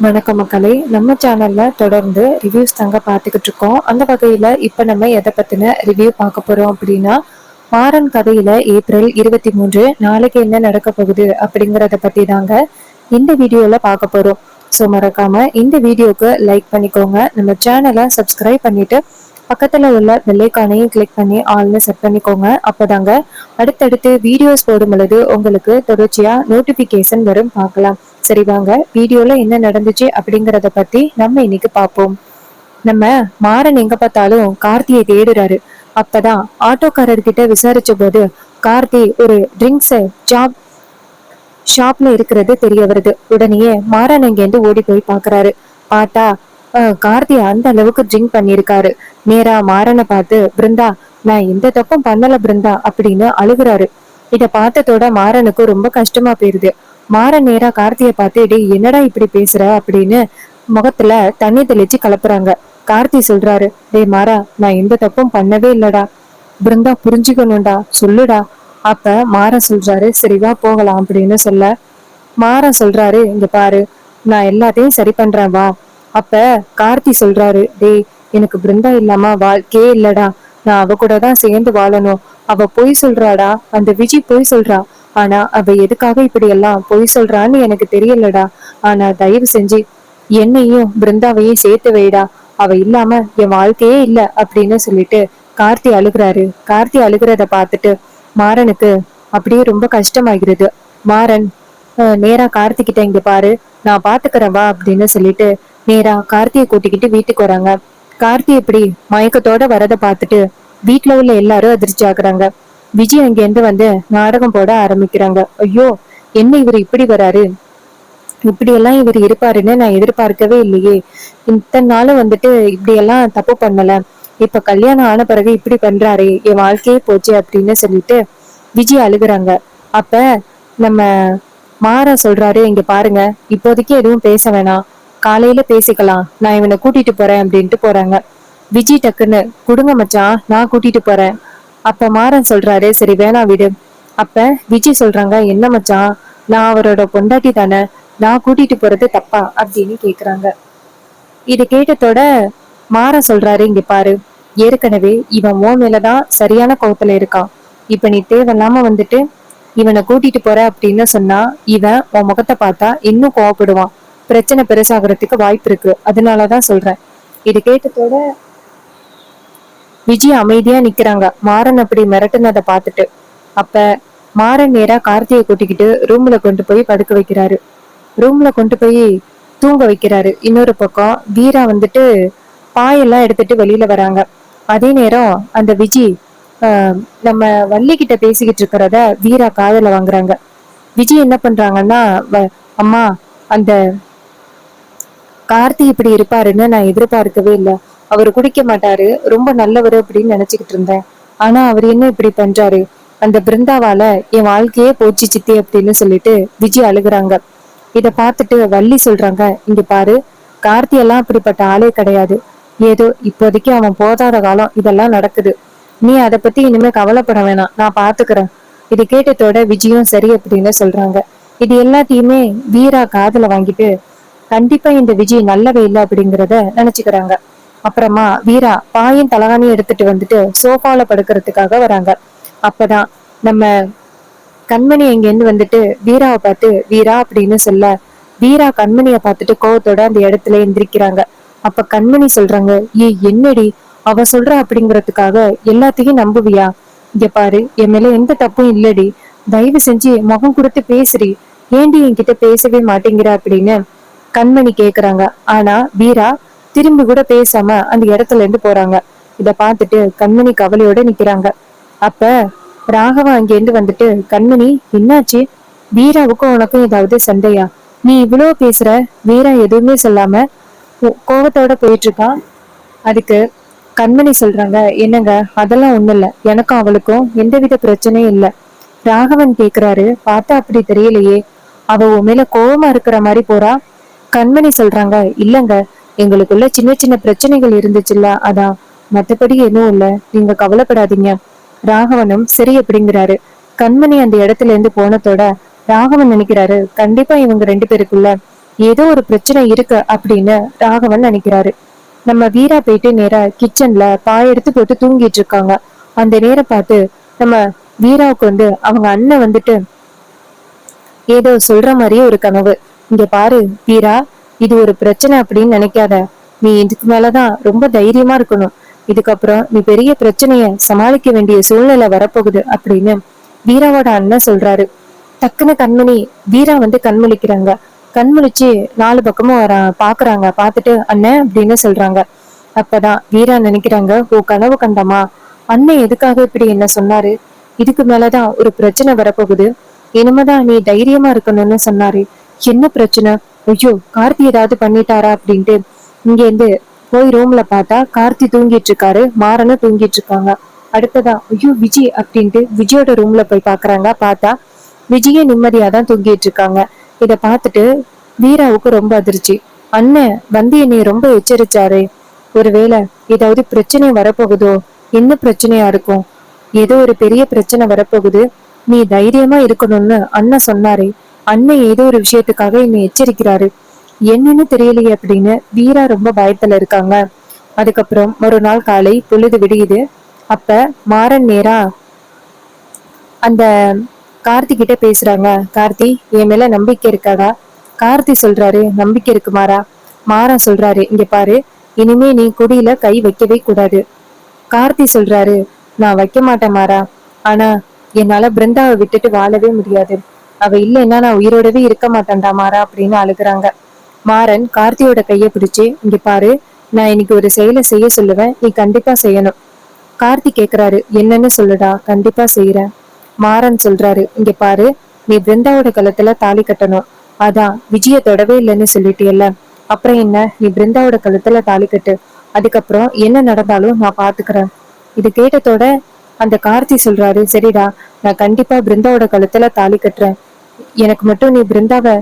வணக்கம் மக்களே, நம்ம சேனல்ல தொடர்ந்து ரிவ்யூஸ் தாங்க பார்த்துக்கிட்டு இருக்கோம். அந்த வகையில இப்ப நம்ம எதை பத்தின ரிவ்யூ பார்க்க போறோம் அப்படின்னா, மாறன் கதையில ஏப்ரல் 23 நாளைக்கு என்ன நடக்க போகுது அப்படிங்கறத பத்தி தாங்க இந்த வீடியோல பார்க்க போறோம். ஸோ மறக்காம இந்த வீடியோக்கு லைக் பண்ணிக்கோங்க, நம்ம சேனலை சப்ஸ்கிரைப் பண்ணிட்டு பக்கத்துல உள்ள பெல்லைக்கானையும் கிளிக் பண்ணி ஆல்னு செட் பண்ணிக்கோங்க. அப்பதாங்க அடுத்தடுத்து வீடியோஸ் போடும் பொழுது உங்களுக்கு தொடர்ச்சியா நோட்டிபிகேஷன் வரும். பார்க்கலாம். சரி வாங்க வீடியோல என்ன நடந்துச்சு அப்படிங்கறத பத்தி நம்ம இன்னைக்கு பார்ப்போம். நம்ம மாறன் எங்க பார்த்தாலும் கார்த்தியை தேடுறாரு. அப்பதான் ஆட்டோக்காரர்கிட்ட விசாரிச்ச போது கார்த்தி ஒரு ட்ரிங்க்ஸ் ஷாப்ல இருக்கிறது தெரிய வருது. உடனே மாறன் அங்கேருந்து ஓடி போய் பாக்குறாரு. பார்த்தா கார்த்தி அந்த அளவுக்கு ட்ரிங்க் பண்ணிருக்காரு. நேரா மாறனை பார்த்து, பிருந்தா, நான் எந்த தப்பும் பண்ணல பிருந்தா அப்படின்னு அழுகுறாரு. இத பார்த்ததோட மாறனுக்கு ரொம்ப கஷ்டமா போயிருது. மாறன் நேரா கார்த்திய பார்த்து, டேய் என்னடா இப்படி பேசுற அப்படின்னு முகத்துல தண்ணி தெளிச்சு கலப்புறாங்க. கார்த்தி சொல்றாரு, டேய் மாறா, நான் எந்த தப்பும் பண்ணவே இல்லடா. பிருந்தா புரிஞ்சுக்கணும்டா, சொல்லுடா. அப்ப மாறன் சொல்றாரு, சரிவா போகலாம் அப்படின்னு சொல்ல, மாறன் சொல்றாரு, இங்க பாரு, நான் எல்லாத்தையும் சரி பண்றேன் வா. அப்ப கார்த்தி சொல்றாரு, டேய் எனக்கு பிருந்தா இல்லாம வாழ்க்கையே இல்லடா. நான் அவ கூட தான் சேர்ந்து வாழணும். அவ பொய் சொல்றாடா, அந்த விஜி பொய் சொல்றா. ஆனா அவ எதுக்காக இப்படி எல்லாம் பொய் சொல்றான்னு எனக்கு தெரியலடா. ஆனா தயவு செஞ்சு என்னையும் பிருந்தாவையும் சேர்த்து வைடா. அவ இல்லாம என் வாழ்க்கையே இல்ல அப்படின்னு சொல்லிட்டு கார்த்தி அழுகுறாரு. கார்த்தி அழுகிறத பார்த்துட்டு மாறனுக்கு அப்படியே ரொம்ப கஷ்டமாகிறது. மாறன் நேரா கார்த்திகிட்ட, இங்க பாரு, நான் பாத்துக்கிறேன் வா அப்படின்னு சொல்லிட்டு நேரா கார்த்தியை கூட்டிக்கிட்டு வீட்டுக்கு வராங்க. கார்த்தி இப்படி மயக்கத்தோட வரத பார்த்துட்டு வீட்டுல உள்ள எல்லாரும் அதிர்ச்சி ஆகுறாங்க. விஜய் அங்கிருந்து வந்து நாடகம் போட ஆரம்பிக்கிறாங்க. ஐயோ, என்ன இவர் இப்படி வராரு, இப்படி எல்லாம் இவர் இருப்பாருன்னு நான் எதிர்பார்க்கவே இல்லையே. இத்தனை நாளும் வந்துட்டு இப்படி எல்லாம் தப்பு பண்ணல, இப்ப கல்யாணம் ஆன பிறகு இப்படி பண்றாரே, என் வாழ்க்கையே போச்சு அப்படின்னு சொல்லிட்டு விஜய் அழுகுறாங்க. அப்ப நம்ம மாற சொல்றாரு, இங்க பாருங்க, இப்போதைக்கு எதுவும் பேச வேணாம், காலையில பேசிக்கலாம், நான் இவனை கூட்டிட்டு போறேன் அப்படின்ட்டு போறாங்க. விஜய் டக்குன்னு, கொடுங்க மச்சான், நான் கூட்டிட்டு போறேன். அப்ப மாறன் சொல்றாரு, சரி வேணா விடு. அப்ப விஜய் சொல்றாங்க, என்ன மச்சான், நான் அவரோட பொண்டாட்டி தானே, நான் கூட்டிட்டு போறது தப்பா அப்படின்னு கேக்குறாங்க. இது கேட்டதோட மாறன் சொல்றாரு, இங்க பாரு, ஏற்கனவே இவன் உன் மேலதான் சரியான கோவத்துல இருக்கான். இப்ப நீ தேவையில்லாம வந்துட்டு இவனை கூட்டிட்டு போற அப்படின்னு சொன்னா இவன் உன் முகத்தை பார்த்தா இன்னும் கோவப்படுவான். பிரச்சனை பெருசாகிறதுக்கு வாய்ப்பு இருக்கு. அதனாலதான் சொல்றேன். இது கேட்டதோட விஜய் அமைதியா நிக்கிறாங்க, மாறன் அப்படி மிரட்டுனதை பார்த்துட்டு. அப்ப மாறன் நேரா கார்த்தியை கூட்டிக்கிட்டு ரூம்ல கொண்டு போய் படுக்க வைக்கிறாரு. ரூம்ல கொண்டு போய் தூங்க வைக்கிறாரு. இன்னொரு பக்கம் வீரா வந்துட்டு பாயெல்லாம் எடுத்துட்டு வெளியில வராங்க. அதே நேரம் அந்த விஜி நம்ம வள்ளி கிட்ட பேசிக்கிட்டு இருக்கிறத வீரா காதல வாங்குறாங்க. விஜய் என்ன பண்றாங்கன்னா, அம்மா, அந்த கார்த்தி இப்படி இருப்பாருன்னு நான் எதிர்பார்க்கவே இல்லை. அவர் குடிக்க மாட்டாரு, ரொம்ப நல்லவரு அப்படின்னு நினைச்சுக்கிட்டு இருந்தேன். ஆனா அவர் என்ன இப்படி பண்றாரு, அந்த பிருந்தாவால என் வாழ்க்கையே போச்சு சித்தி அப்படின்னு சொல்லிட்டு விஜய் அழுகுறாங்க. இத பார்த்துட்டு வள்ளி சொல்றாங்க, இங்க பாரு, கார்த்தி எல்லாம் அப்படிப்பட்ட ஆளே கிடையாது. ஏதோ இப்போதைக்கு அவன் போதாத காலம் இதெல்லாம் நடக்குது. நீ அதை பத்தி இனிமே கவலைப்பட வேணாம், நான் பாத்துக்கிறேன். இது கேட்டதோட விஜயும் சரி அப்படின்னு சொல்றாங்க. இது எல்லாத்தையுமே வீரா காதுல வாங்கிட்டு கண்டிப்பா இந்த விஜய் நல்லவே இல்லை அப்படிங்கிறத நினைச்சுக்கிறாங்க. அப்புறமா வீரா பாயின் தலகாணியும் எடுத்துட்டு வந்துட்டு சோஃபால படுக்கிறதுக்காக வராங்க. அப்பதான் நம்ம கண்மணி இருந்து வந்துட்டு வீராவை பார்த்து வீரா அப்படின்னு சொல்ல, வீரா கண்மணியை பார்த்துட்டு கோவத்தோட அந்த இடத்துல எந்திரிக்கிறாங்க. அப்ப கண்மணி சொல்றாங்க, ஏ என்னடி அவ சொல்ற அப்படிங்கறதுக்காக எல்லாத்தையும் நம்புவியா? இங்க பாரு, என் மேல எந்த தப்பும் இல்லடி, தயவு செஞ்சு முகம் கொடுத்து பேசுறி, ஏண்டி என்கிட்ட பேசவே மாட்டேங்கிற அப்படின்னு கண்மணி கேக்குறாங்க. ஆனா வீரா திரும்பி கூட பேசாம அந்த இடத்துல இருந்து போறாங்க. இத பார்த்துட்டு கண்மணி கவலையோட நிக்கிறாங்க. அப்ப ராகவா அங்கிருந்து வந்துட்டு, கண்மணி என்னாச்சு, வீராவுக்கும் உனக்கும் ஏதாவது சண்டையா, நீ இவ்வளவு பேசுற, வீரா எதுவுமே சொல்லாம கோவத்தோட போயிட்டு இருக்கான். அதுக்கு கண்மணி சொல்றாங்க, என்னங்க அதெல்லாம் ஒண்ணும் இல்ல, எனக்கும் அவளுக்கும் எந்தவித பிரச்சனையும் இல்ல. ராகவன் கேக்குறாரு, பார்த்தா அப்படி தெரியலையே, அவ உன் மேல கோவமா இருக்கிற மாதிரி போறா. கண்மணி சொல்றாங்க, இல்லங்க, எங்களுக்குள்ள சின்ன சின்ன பிரச்சனைகள் இருந்துச்சுல்ல, அதான், மத்தபடி எதுவும் இல்ல, நீங்க கவலைப்படாதீங்க. ராகவனும் சரி அப்படிங்கிறாரு. கண்மணி அந்த இடத்துல இருந்து போனதோட ராகவன் நினைக்கிறாரு, கண்டிப்பா இவங்க ரெண்டு பேருக்குள்ள ஏதோ ஒரு பிரச்சனை இருக்கு அப்படின்னு ராகவன் நினைக்கிறாரு. நம்ம வீரா போயிட்டு நேரா கிச்சன்ல பாய் எடுத்து போட்டு தூங்கிட்டு இருக்காங்க. அந்த நேரம் பார்த்து நம்ம வீராவுக்கு அவங்க அண்ணன் ஏதோ சொல்ற மாதிரியே ஒரு கனவு. இங்க பாரு வீரா, இது ஒரு பிரச்சனை அப்படின்னு நினைக்காத. நீ இதுக்கு மேலதான் ரொம்ப தைரியமா இருக்கணும். இதுக்கப்புறம் நீ பெரிய பிரச்சனைய சமாளிக்க வேண்டிய சூழ்நிலை வரப்போகுது அப்படின்னு வீராவோட அண்ணன் சொல்றாரு. டக்குன்னு கண்மணி வீரா கண்முழிக்கிறாங்க. கண்முழிச்சு 4 பக்கமும் பாக்குறாங்க. பாத்துட்டு அண்ணன் அப்படின்னு சொல்றாங்க. அப்பதான் வீரா நினைக்கிறாங்க, ஓ கனவு கண்டமா, அண்ணன் எதுக்காக இப்படி என்ன சொன்னாரு, இதுக்கு மேலதான் ஒரு பிரச்சனை வரப்போகுது, இனிமேதான் நீ தைரியமா இருக்கணும்னு சொன்னாரு. என்ன பிரச்சனை, ஐயோ கார்த்தி ஏதாவது பண்ணிட்டாரா அப்படின்ட்டு இங்க இருந்து போய் ரூம்ல பார்த்தா கார்த்தி தூங்கிட்டு இருக்காரு, மாறனும் தூங்கிட்டு இருக்காங்க. அடுத்ததா ஐயோ விஜய் அப்படின்ட்டு விஜயோட ரூம்ல போய் பாக்குறாங்க. பார்த்தா விஜயே நிம்மதியாதான் தூங்கிட்டு இருக்காங்க. இத பார்த்துட்டு வீராவுக்கு ரொம்ப அதிர்ச்சி. அண்ணன் என்னை ரொம்ப எச்சரிச்சாரு, ஒருவேளை ஏதாவது பிரச்சனை வரப்போகுதோ, என்ன பிரச்சனையா இருக்கும், ஏதோ ஒரு பெரிய பிரச்சனை வரப்போகுது, நீ தைரியமா இருக்கணும்னு அண்ணன் சொன்னாரு. அண்ணன் ஏதோ ஒரு விஷயத்துக்காக என்னை எச்சரிக்கிறாரு, என்னன்னு தெரியலையே அப்படின்னு வீரா ரொம்ப பயத்துல இருக்காங்க. அதுக்கப்புறம் ஒரு நாள் காலை பொழுது விடியுது. அப்ப மாறன் நேரா அந்த கார்த்தி கிட்ட பேசுறாங்க. கார்த்தி, என் மேல நம்பிக்கை இருக்காடா? கார்த்தி சொல்றாரு, நம்பிக்கை இருக்கு மாறா. மாறன் சொல்றாரு, இங்க பாரு, இனிமே நீ குடியில கை வைக்கவே கூடாது. கார்த்தி சொல்றாரு, நான் வைக்க மாட்டேன் மாறா, ஆனா என்னால பிருந்தாவை விட்டுட்டு வாழவே முடியாது. அவ இல்லைன்னா நான் உயிரோடவே இருக்க மாட்டேன்டா மாறா அப்படின்னு அழுகுறாங்க. மாறன் கார்த்தியோட கைய பிடிச்சு, இங்க பாரு, நான் இன்னைக்கு ஒரு செயலை செய்ய சொல்லுவேன், நீ கண்டிப்பா செய்யணும். கார்த்தி கேக்குறாரு, என்னன்னு சொல்லுடா, கண்டிப்பா செய்யறேன். மாறன் சொல்றாரு, இங்க பாரு, நீ பிருந்தாவோட கழுத்துல தாலி கட்டணும். அதான் விஜய தொடவே இல்லைன்னு சொல்லிட்டியல்ல, அப்புறம் என்ன, நீ பிருந்தாவோட கழுத்துல தாலி கட்டு. அதுக்கப்புறம் என்ன நடந்தாலும் நான் பாத்துக்கிறேன். இது கேட்டதோட அந்த கார்த்தி சொல்றாரு, சரிடா, நான் கண்டிப்பா பிருந்தாவோட கழுத்துல தாலி கட்டுறேன். எனக்கு மட்டும் நீ பிருந்தாவை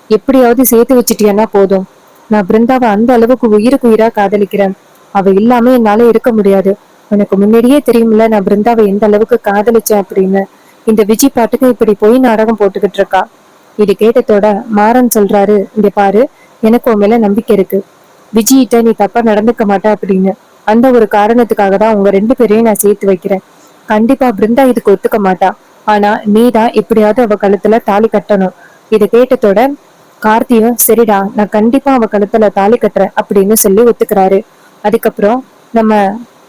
எப்படியாவது சேர்த்து வச்சிட்டியன்னா போதும். நான் பிருந்தாவை அந்த அளவுக்கு உயிருக்கு உயிரா காதலிக்கிறேன். அவ இல்லாம என்னால இருக்க முடியாது. உனக்கு முன்னாடியே தெரியுமில்ல நான் பிருந்தாவை எந்த அளவுக்கு காதலிச்சேன் அப்படின்னு. இந்த விஜய் பாட்டுக்கு இப்படி போய் நாடகம் போட்டுக்கிட்டு இருக்கா. இது கேட்டதோட மாறன் சொல்றாரு, இங்க பாரு, எனக்கு உன் மேல நம்பிக்கை இருக்கு. விஜய்கிட்ட நீ தப்பா நடந்துக்க மாட்ட அப்படின்னு. அந்த ஒரு காரணத்துக்காக தான் உங்க 2 பேரையும் நான் சேர்த்து வைக்கிறேன். கண்டிப்பா பிருந்தா இதுக்கு ஒத்துக்க மாட்டா. ஆனா நீதான் எப்படியாவது அவ கழுத்துல தாலி கட்டணும். இதை கேட்டதோட கார்த்தியும், சரிடா, நான் கண்டிப்பா அவ கழுத்துல தாலி கட்டுறேன் அப்படின்னு சொல்லி ஒத்துக்கிறாரு. அதுக்கப்புறம் நம்ம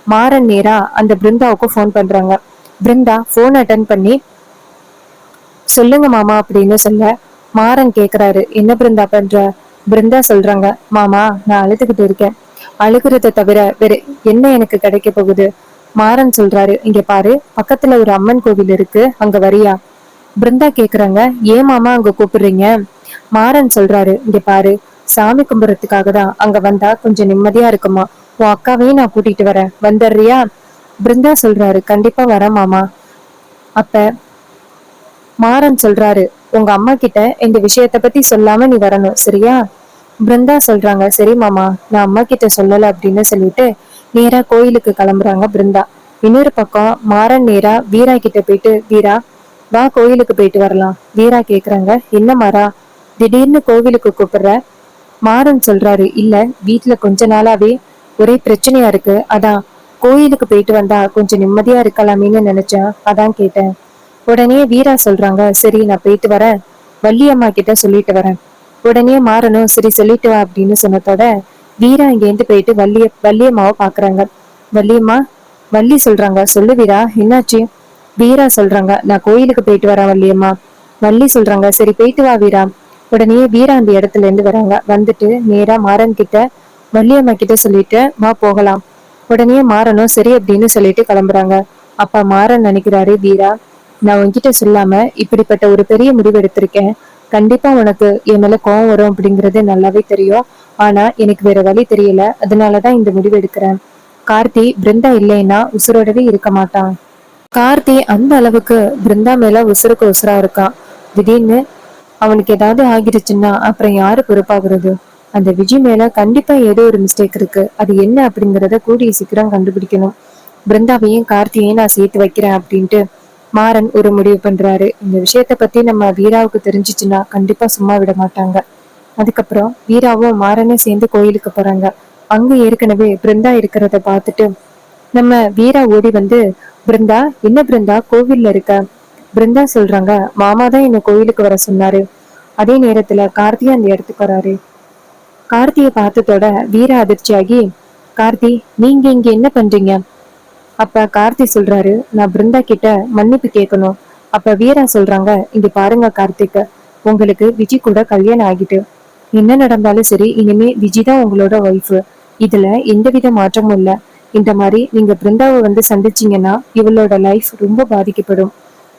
மாறன் நேரா அந்த பிருந்தாவுக்கு போன் பண்றாங்க. பிருந்தா போன் அட்டன் பண்ணி, சொல்லுங்க மாமா அப்படின்னு சொல்ல, மாறன் கேக்குறாரு, என்ன பிருந்தா பண்ற? பிருந்தா சொல்றாங்க, மாமா நான் அழுதுகிட்டு இருக்கேன். அழுகுறத தவிர வேற என்ன எனக்கு கிடைக்க போகுது? மாறன் சொல்றாரு, இங்க பாரு, பக்கத்துல ஒரு அம்மன் கோவில் இருக்கு, அங்க வரியா? பிருந்தா கேக்குறாங்க, ஏன் மாமா அங்க கூப்பிடுறீங்க? மாறன் சொல்றாரு, இங்க பாரு, சாமி கும்பிடுறதுக்காக தான் அங்க வந்தா கொஞ்சம் நிம்மதியா இருக்குமா. உன் அக்காவையும் நான் கூட்டிட்டு வரேன், வந்துடுறியா? பிருந்தா சொல்றாரு, கண்டிப்பா வரேன் மாமா. அப்ப மாறன் சொல்றாரு, உங்க அம்மா கிட்ட இந்த விஷயத்த பத்தி சொல்லாம நீ வரணும், சரியா? பிருந்தா சொல்றாங்க, சரி மாமா, நான் அம்மா கிட்ட சொல்லல அப்படின்னு சொல்லிட்டு நேரா கோயிலுக்கு கிளம்புறாங்க பிருந்தா. இன்னொரு பக்கம் மாறன் நேரா வீரா கிட்ட போயிட்டு, வீரா வா கோயிலுக்கு போயிட்டு வரலாம். வீரா கேக்குறாங்க, என்ன மாறா திடீர்னு கோவிலுக்கு கூப்பிடுற? மாறன் சொல்றாரு, இல்ல, வீட்டுல கொஞ்ச நாளாவே ஒரே பிரச்சனையா இருக்கு, அதான் கோயிலுக்கு போயிட்டு வந்தா கொஞ்சம் நிம்மதியா இருக்கலாமேன்னு நினைச்சேன், அதான் கேட்டேன். உடனே வீரா சொல்றாங்க, சரி நான் போயிட்டு வரேன், வள்ளியம்மா கிட்ட சொல்லிட்டு வரேன். உடனே மாறனும், சரி சொல்லிட்டு வா அப்படின்னு சொன்னதோட வீரா இங்கேருந்து போயிட்டு வள்ளியம்மாவை பாக்குறாங்க. வள்ளியம்மா, வள்ளி சொல்றாங்க, சொல்லு வீரா, என்னாச்சு? வீரா சொல்றாங்க, நான் கோயிலுக்கு போயிட்டு வரேன் வள்ளியம்மா. வள்ளி சொல்றாங்க, சரி போயிட்டு வா வீரா. உடனே வீரா அந்த இடத்துல இருந்து வராங்க. வந்துட்டு நேரா மாறன் கிட்ட, வள்ளியம்மா கிட்ட சொல்லிட்டு வா போகலாம். உடனே மாறனும் சரி அப்படின்னு சொல்லிட்டு கிளம்புறாங்க. அப்ப மாறன் நினைக்கிறாரு, வீரா, நான் உன்கிட்ட சொல்லாம இப்படிப்பட்ட ஒரு பெரிய முடிவு எடுத்திருக்கேன். கண்டிப்பா உனக்கு என் மேல கோவம் வரும் அப்படிங்கறது நல்லாவே தெரியும். ஆனா எனக்கு வேற வழி தெரியல, அதனாலதான் இந்த முடிவு எடுக்கிறேன். கார்த்தி பிருந்தா இல்லைன்னா உசுரோடவே இருக்க மாட்டான். கார்த்தி அந்த அளவுக்கு பிருந்தா மேல உசுருக்கு உசுரா இருக்கான். திடீர்னு அவனுக்கு ஏதாவது ஆகிருச்சுன்னா அப்புறம் யாரு பொறுப்பாகிறது? அந்த விஜய் மேல கண்டிப்பா ஏதோ ஒரு மிஸ்டேக் இருக்கு. அது என்ன அப்படிங்கறத கூடிய சீக்கிரம் கண்டுபிடிக்கணும். பிருந்தாவையும் கார்த்தியையும் நான் சேர்த்து வைக்கிறேன் அப்படின்ட்டு மாறன் ஒரு முடிவு பண்றாரு. இந்த விஷயத்த பத்தி நம்ம வீராவுக்கு தெரிஞ்சிச்சுன்னா கண்டிப்பா சும்மா விட மாட்டாங்க. அதுக்கப்புறம் வீராவும் மாறனும் சேர்ந்து கோயிலுக்கு போறாங்க. அங்க ஏற்கனவே பிருந்தா இருக்கிறத பார்த்துட்டு நம்ம வீரா ஓடி வந்து, பிருந்தா, என்ன பிருந்தா கோவில்ல இருக்க? பிருந்தா சொல்றாங்க, மாமா தான் என்ன கோயிலுக்கு வர சொன்னாரு. அதே நேரத்துல கார்த்தியா அந்த இடத்துக்கு வராரு. கார்த்தியை பார்த்ததோட வீரா அதிர்ச்சியாகி, கார்த்தி, நீங்க இங்க என்ன பண்றீங்க? அப்ப கார்த்தி சொல்றாரு, நான் பிருந்தா கிட்ட மன்னிப்பு கேட்கணும். அப்ப வீரா சொல்றாங்க, இங்க பாருங்க கார்த்திக், உங்களுக்கு விஜி கூட கல்யாணம் ஆகிட்டு. என்ன நடந்தாலும் சரி, இனிமே விஜி தான் உங்களோட ஒய்ஃப். இதுல எந்தவித மாற்றமும் இல்ல. இந்த மாதிரி நீங்க பிருந்தாவை வந்து சந்திச்சீங்கன்னா இவளோட லைஃப் ரொம்ப பாதிக்கப்படும்.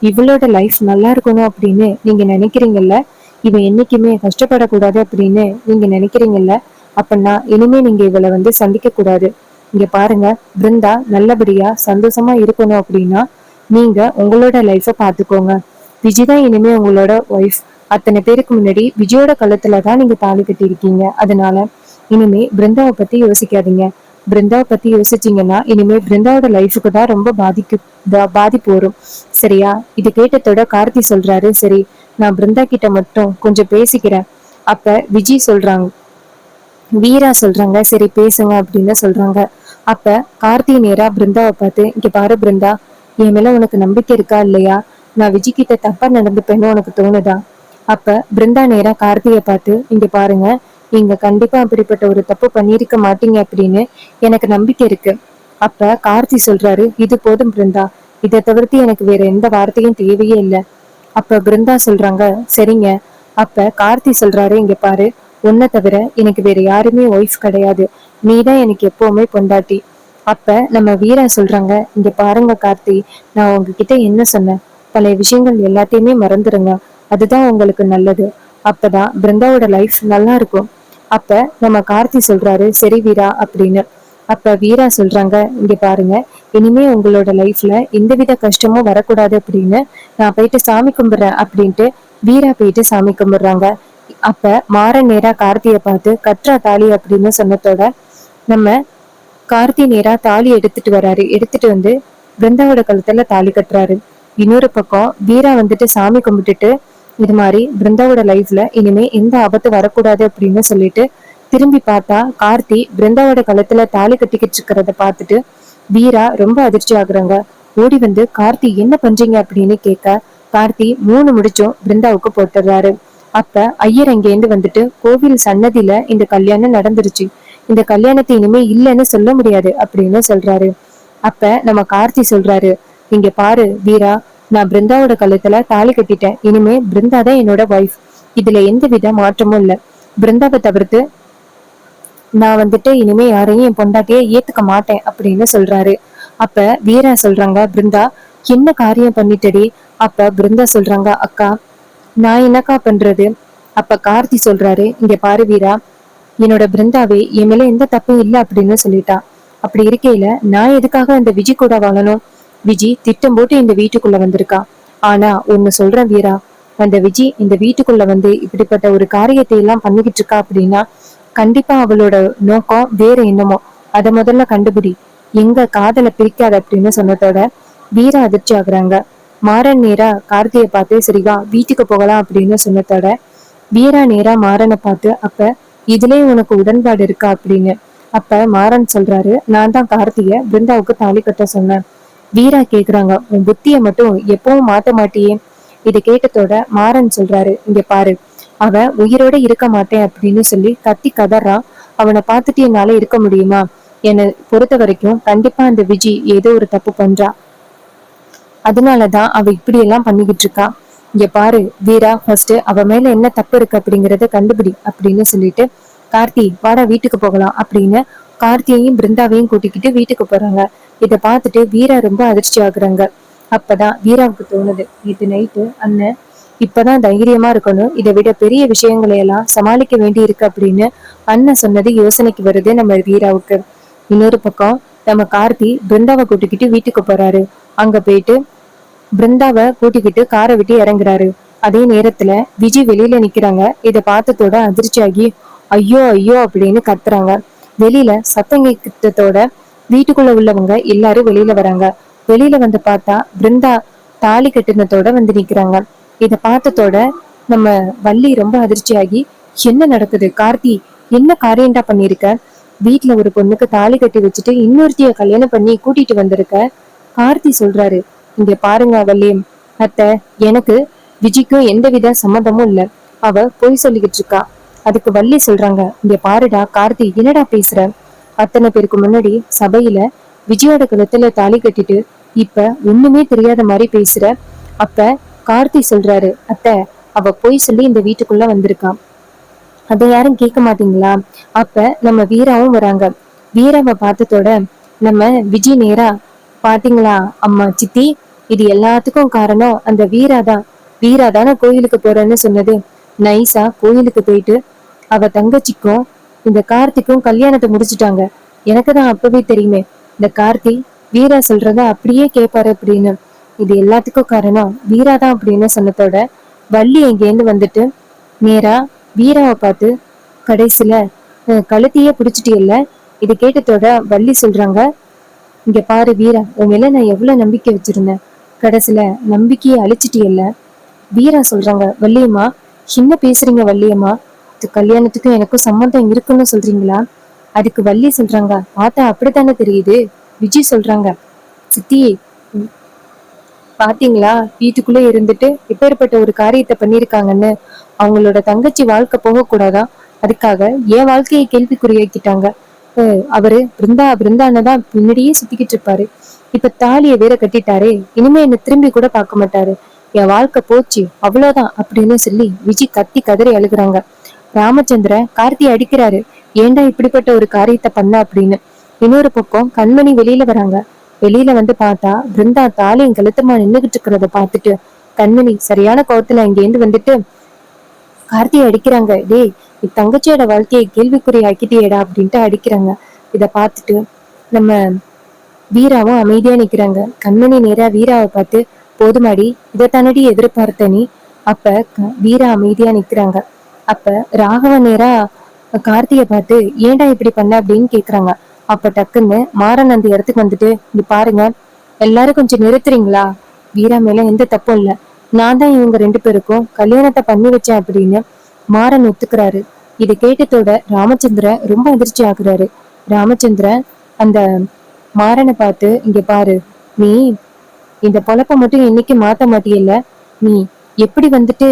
இவளோட லைஃப் நல்லா இருக்கணும் அப்படின்னு நீங்க நினைக்கிறீங்கல்ல, இவன் என்னைக்குமே கஷ்டப்படக்கூடாது அப்படின்னு நீங்க நினைக்கிறீங்கல்ல, அப்படின்னா இனிமே நீங்க இவளை வந்து சந்திக்க கூடாது. இங்க பாருங்க, பிருந்தா நல்லபடியா சந்தோஷமா இருக்கணும் அப்படின்னா நீங்க உங்களோட லைஃப பாத்துக்கோங்க. விஜய் தான் இனிமே உங்களோட ஒய்ஃப். அத்தனை பேருக்கு முன்னாடி விஜயோட கழுத்துலதான் நீங்க தாலி கட்டி இருக்கீங்க. அதனால இனிமே பிருந்தாவை பத்தி யோசிக்காதீங்க. பிருந்தாவை பத்தி யோசிச்சீங்கன்னா இனிமே பிருந்தாவோட லைஃபுக்கு தான் ரொம்ப பாதிப்பு வரும். சரியா? இது கேட்டதோட கார்த்தி சொல்றாரு, சரி, நான் பிருந்தா கிட்ட மட்டும் கொஞ்சம் பேசிக்கிறேன். அப்ப விஜய் சொல்றாங்க, வீரா சொல்றாங்க, சரி பேசுங்க அப்படின்னு சொல்றாங்க. அப்ப கார்த்தி நேரா பிருந்தாவை பார்த்து, இங்க பாரு பிருந்தா, என் மேல உனக்கு நம்பிக்கை இருக்கா இல்லையா? நான் விஜய் கிட்ட தப்பா நடந்துப்பேன்னு உனக்கு தோணுதா? அப்ப பிருந்தா நேரா கார்த்தியை பார்த்து, இங்க பாருங்க, நீங்க கண்டிப்பா அப்படிப்பட்ட ஒரு தப்பு பண்ணிருக்க மாட்டீங்க அப்படின்னு எனக்கு நம்பிக்கை இருக்கு. அப்ப கார்த்தி சொல்றாரு, இது போதும் பிருந்தா, இதை தவிர்த்து எனக்கு வேற எந்த வார்த்தையும் தேவையே இல்லை. அப்ப பிருந்தா சொல்றாங்க, சரிங்க. அப்ப கார்த்தி சொல்றாரு, இங்க பாரு, உன்னை தவிர எனக்கு வேற யாருமே ஒய்ஃப் கிடையாது. நீதான் எனக்கு எப்பவுமே பொண்டாட்டி. அப்ப நம்ம வீரா சொல்றாங்க, இங்க பாருங்க கார்த்தி, நான் உங்ககிட்ட என்ன சொன்னேன்? பழைய விஷயங்கள் எல்லாத்தையுமே மறந்துருங்க. அதுதான் உங்களுக்கு நல்லது. அப்பதான் பிருந்தாவோட லைஃப் நல்லா இருக்கும். அப்ப நம்ம கார்த்தி சொல்றாரு, சரி வீரா அப்படின்னு. அப்ப வீரா சொல்றாங்க, இங்க பாருங்க, இனிமே உங்களோட லைஃப்ல எந்தவித கஷ்டமும் வரக்கூடாது அப்படின்னு நான் போயிட்டு சாமி கும்பிடுறேன் அப்படின்ட்டு வீரா போயிட்டு சாமி கும்பிடுறாங்க. அப்ப மாறன் நேரா கார்த்திய பார்த்து, கற்றா தாலி அப்படின்னு சொன்னதோட நம்ம கார்த்தி நேரா தாலி எடுத்துட்டு வராரு. எடுத்துட்டு வந்து பிருந்தாவோட கழுத்துல தாலி கட்டுறாரு. இன்னொரு பக்கம் வீரா வந்துட்டு சாமி கும்பிட்டுட்டு, இது மாதிரி பிருந்தாவோட லைஃப்ல இனிமே எந்த ஆபத்து வரக்கூடாது அப்படின்னு சொல்லிட்டு திரும்பி பார்த்தா கார்த்தி பிருந்தாவோட கழுத்துல தாலி கட்டிக்கிட்டு இருக்கிறத பார்த்துட்டு வீரா ரொம்ப அதிர்ச்சி ஆகுறாங்க. ஓடி வந்து கார்த்தி என்ன பண்றீங்க அப்படின்னு கேட்க, கார்த்தி 3 முடிச்சும் பிருந்தாவுக்கு போட்டுறாரு. அப்ப ஐயர் அங்கேருந்து வந்துட்டு, கோவில் சன்னதியில இந்த கல்யாணம் நடந்துருச்சு, இந்த கல்யாணத்தை இனிமே இல்லைன்னு சொல்ல முடியாது அப்படின்னு சொல்றாரு. அப்ப நம்ம கார்த்தி சொல்றாரு, இங்க பாரு வீரா, நான் பிருந்தாவோட கழுத்துல தாலி கட்டிட்டேன். இனிமே பிருந்தா தான் என்னோட ஒய்ஃப். இதுல எந்த வித மாற்றமும் இல்ல. பிருந்தாவை தவிர்த்து நான் வந்துட்டு இனிமே யாரையும் என் பொண்டாட்டியே ஏத்துக்க மாட்டேன் அப்படின்னு சொல்றாரு. அப்ப வீரா சொல்றாங்க, பிருந்தா, என்ன காரியம் பண்ணிட்டடி? அப்ப பிருந்தா சொல்றாங்க, அக்கா, நான் என்னக்கா பண்றது? அப்ப கார்த்தி சொல்றாரு, இங்க பாரு வீரா, என்னோட பிருந்தாவே என் மேல எந்த தப்பும் இல்லை அப்படின்னு சொல்லிட்டா. அப்படி இருக்கையில நான் எதுக்காக அந்த விஜி கூட வாழணும்? விஜி திட்டம் போட்டு இந்த வீட்டுக்குள்ள வந்திருக்கா. ஆனா ஒன்னு சொல்றேன் வீரா, அந்த விஜி இந்த வீட்டுக்குள்ள வந்து இப்படிப்பட்ட ஒரு காரியத்தை எல்லாம் பண்ணிக்கிட்டு இருக்கா அப்படின்னா கண்டிப்பா அவளோட நோக்கம் வேற என்னமோ. அத முதல்ல கண்டுபிடி. எங்க காதலை பிரிக்காத அப்படின்னு சொன்னதோட வீரா அதிர்ச்சி ஆகுறாங்க. மாறன் நேரா கார்த்தியை பார்த்து, சரிவா வீட்டுக்கு போகலாம் அப்படின்னு சொன்னதோட வீரா நேரா மாறனை பார்த்து, அப்ப இதுலயும் உனக்கு உடன்பாடு இருக்கா அப்படின்னு. அப்ப மாறன் சொல்றாரு, நான் தான் கார்த்திய பிருந்தாவுக்கு தாலி கட்ட சொன்னேன். வீரா கேக்குறாங்க, உன் புத்திய மட்டும் எப்பவும் மாத்த மாட்டியே? இதை கேட்டதோட மாறன் சொல்றாரு, இங்க பாரு, அவன் உயிரோட இருக்க மாட்டேன் அப்படின்னு சொல்லி கத்தி கதறான். அவனை பார்த்துட்டு என்னால இருக்க முடியுமா? என்னை பொறுத்த வரைக்கும் கண்டிப்பா அந்த விஜி ஏதோ ஒரு தப்பு பண்றா. அதனாலதான் அவ இப்படி எல்லாம் பண்ணிக்கிட்டு இருக்கா. இங்க பாரு வீரா, ஃபர்ஸ்ட் அவ மேல என்ன தப்பு இருக்கு அப்படிங்கறத கண்டுபிடி அப்படின்னு சொல்லிட்டு, கார்த்தி வாடா வீட்டுக்கு போகலாம் அப்படின்னு கார்த்தியையும் பிருந்தாவையும் கூட்டிக்கிட்டு வீட்டுக்கு போறாங்க. இத பார்த்துட்டு வீரா ரொம்ப அதிர்ச்சி ஆகுறாங்க. அப்பதான் வீராவுக்கு தோணுது, இது நைட்டு அண்ணன் இப்பதான் தைரியமா இருக்கணும், இதை விட பெரிய விஷயங்களை எல்லாம் சமாளிக்க வேண்டி இருக்கு அப்படின்னு அண்ணன் சொன்னது யோசனைக்கு வருது நம்ம வீராவுக்கு. இன்னொரு பக்கம் நம்ம கார்த்தி பிருந்தாவை கூட்டிக்கிட்டு வீட்டுக்கு போறாரு. அங்க போயிட்டு பிருந்தாவை கூட்டிக்கிட்டு காரை விட்டு இறங்குறாரு. அதே நேரத்துல விஜய் வெளியில நிக்கிறாங்க. இத பார்த்ததோட அதிர்ச்சியாகி ஐயோ ஐயோ அப்படின்னு கத்துறாங்க. வெளியில சத்தம் கேட்டதோட வீட்டுக்குள்ள உள்ளவங்க எல்லாரும் வெளியில வராங்க. வெளியில வந்து பார்த்தா பிருந்தா தாலி கட்டினத்தோட வந்து நிக்கிறாங்க. இத பார்த்ததோட நம்ம வள்ளி ரொம்ப அதிர்ச்சியாகி, என்ன நடக்குது கார்த்தி? என்ன காரியம்டா பண்ணிருக்க? வீட்டுல ஒரு பொண்ணுக்கு தாலி கட்டி வச்சுட்டு இன்னொருத்திய கல்யாணம் பண்ணி கூட்டிட்டு வந்திருக்க. கார்த்தி சொல்றாரு, இங்க பாருங்க வள்ளியம் அத்தை, எனக்கு விஜிக்கும் எந்தவித சம்மந்தமும் இல்ல. அவ பொய் சொல்லிக்கிட்டு இருக்கா. அதுக்கு வள்ளி சொல்றாங்க, இங்க பாருடா கார்த்தி, என்னடா பேசுற? அத்தனை பேருக்கு முன்னாடி சபையில விஜயோட கழுத்துல தாலி கட்டிட்டு இப்ப ஒண்ணுமே தெரியாத மாதிரி பேசுற. அப்ப கார்த்தி சொல்றாரு, அத்தை, அவ பொய் சொல்லி இந்த வீட்டுக்குள்ள வந்திருக்கா. அதை யாரும் கேட்க மாட்டீங்களா? அப்ப நம்ம வீராவும் வராங்க. வீராவை பார்த்ததோட நம்ம விஜய் நேரா, பாத்தீங்களா அம்மா சித்தி, இது எல்லாத்துக்கும் காரணம் அந்த வீராதான். வீராதான கோயிலுக்கு போறேன்னு சொன்னது. நைஸா கோயிலுக்கு போயிட்டு அவ தங்கச்சிக்கும் இந்த கார்த்திக்கும் கல்யாணத்தை முடிச்சுட்டாங்க. எனக்கு தான் அப்பவே தெரியுமே, இந்த கார்த்தி வீரா சொல்றத அப்படியே கேட்பாரு அப்படின்னு. இது எல்லாத்துக்கும் காரணம் வீராதான் அப்படின்னு சொன்னதோட வள்ளி எங்கேருந்து வந்துட்டு நேரா வீராவை பார்த்து, கடைசியில கழுத்தையே புடிச்சிட்டியல்ல. இது கேட்டதோட வள்ளி சொல்றாங்க, இங்க பாரு வீரா, உன் மேல நான் எவ்வளவு நம்பிக்கை வச்சிருந்தேன், கடைசியில நம்பிக்கையை அழிச்சிட்டியல்ல. வீரா சொல்றாங்க, வள்ளியம்மா என்ன பேசுறீங்க வள்ளியம்மா? இது கல்யாணத்துக்கும் எனக்கும் சம்மந்தம் இருக்குன்னு சொல்றீங்களா? அதுக்கு வள்ளி சொல்றாங்க, பார்த்தா அப்படித்தானே தெரியுது. விஜய் சொல்றாங்க, சித்தி பாத்தீங்களா, வீட்டுக்குள்ளே இருந்துட்டு எப்பேற்பட்ட ஒரு காரியத்தை பண்ணிருக்காங்கன்னு. அவங்களோட தங்கச்சி வாழ்க்கை போக கூடாதா, அதுக்காக என் வாழ்க்கையை கேள்விக்குறியாக்கிட்டாங்க. அவரு பிருந்தா பிருந்தானதான் பின்னாடியே சுத்திக்கிட்டு இருப்பாரு. இப்ப தாலிய வேற கட்டிட்டாரே, இனிமே என்ன திரும்பி கூட பார்க்க மாட்டாரு. என் வாழ்க்கை போச்சு அவ்வளவுதான் அப்படின்னு சொல்லி விஜய் கத்தி கதறி அழுகுறாங்க. ராமச்சந்திர கார்த்தி அடிக்கிறாரு, ஏன்டா இப்படிப்பட்ட ஒரு காரியத்தை பண்ண அப்படின்னு. இன்னொரு பக்கம் கண்மணி வெளியில வராங்க. வெளியில வந்து பார்த்தா பிருந்தா தாலியும் கழுத்தமா நின்னுகிட்டு இருக்கிறத பார்த்துட்டு கண்மணி சரியான கோவத்துல இங்கேருந்து வந்துட்டு கார்த்தியை அடிக்கிறாங்க. டேய், நீ தங்கச்சியோட வாழ்க்கையை கேள்விக்குறி ஆக்கிட்டியேடா அப்படின்ட்டு அடிக்கிறாங்க. இத பார்த்துட்டு நம்ம வீராவும் அமைதியா நிக்கிறாங்க. கண்மணி நேரா வீராவை பார்த்து, போதுமாடி, இதை தானடி எதிர்பார்த்த நீ? அப்ப வீரா அமைதியா நிக்கிறாங்க. அப்ப ராகவ நேரா கார்த்திய பார்த்து, ஏன்டா இப்படி பண்ண அப்படின்னு கேக்குறாங்க. அப்ப டக்குன்னு மாறன் அந்த இடத்துக்கு வந்துட்டு, இங்க பாருங்க, எல்லாரும் கொஞ்சம் நிறுத்துறீங்களா? வீரா மேல எந்த தப்பும் இல்ல, நான் தான் இவங்க ரெண்டு பேருக்கும் கல்யாணத்தை பண்ணி வச்சேன் அப்படின்னு மாறன் ஒத்துக்கிறாரு. இதை கேட்டதோட ராமச்சந்திர ரொம்ப அதிர்ச்சி ஆகுறாரு. ராமச்சந்திர அந்த மாறனை பார்த்து, இங்க பாரு, நீ இந்த பொழப்ப மட்டும் என்னைக்கு மாத்த மாட்டியல்ல. நீ எப்படி வந்துட்டு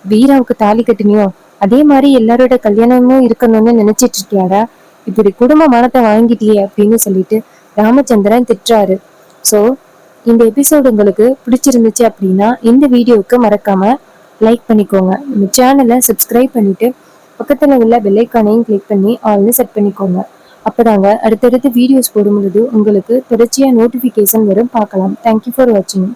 வீராவுக்கு தாலி கட்டினியோ அதே மாதிரி எல்லாரோட கல்யாணமும் இருக்கணும்னு நினைச்சிட்டு இருக்கியாடா? இப்படி குடும்ப மானத்தை வாங்கிட்டியே அப்படின்னு சொல்லிட்டு ராமச்சந்திரன் திட்டுறாரு. சோ இந்த எபிசோடு உங்களுக்கு பிடிச்சிருந்துச்சு அப்படின்னா இந்த வீடியோவுக்கு மறக்காம லைக் பண்ணிக்கோங்க. இந்த சேனலை சப்ஸ்கிரைப் பண்ணிட்டு பக்கத்துல உள்ள பெல் ஐகானையும் கிளிக் பண்ணி ஆல்னு செட் பண்ணிக்கோங்க. அப்பதாங்க அடுத்தடுத்து வீடியோஸ் போடும்பொழுது உங்களுக்கு தொடர்ச்சியா நோட்டிபிகேஷன் வரும், பார்க்கலாம். தேங்க்யூ ஃபார் வாட்சிங்.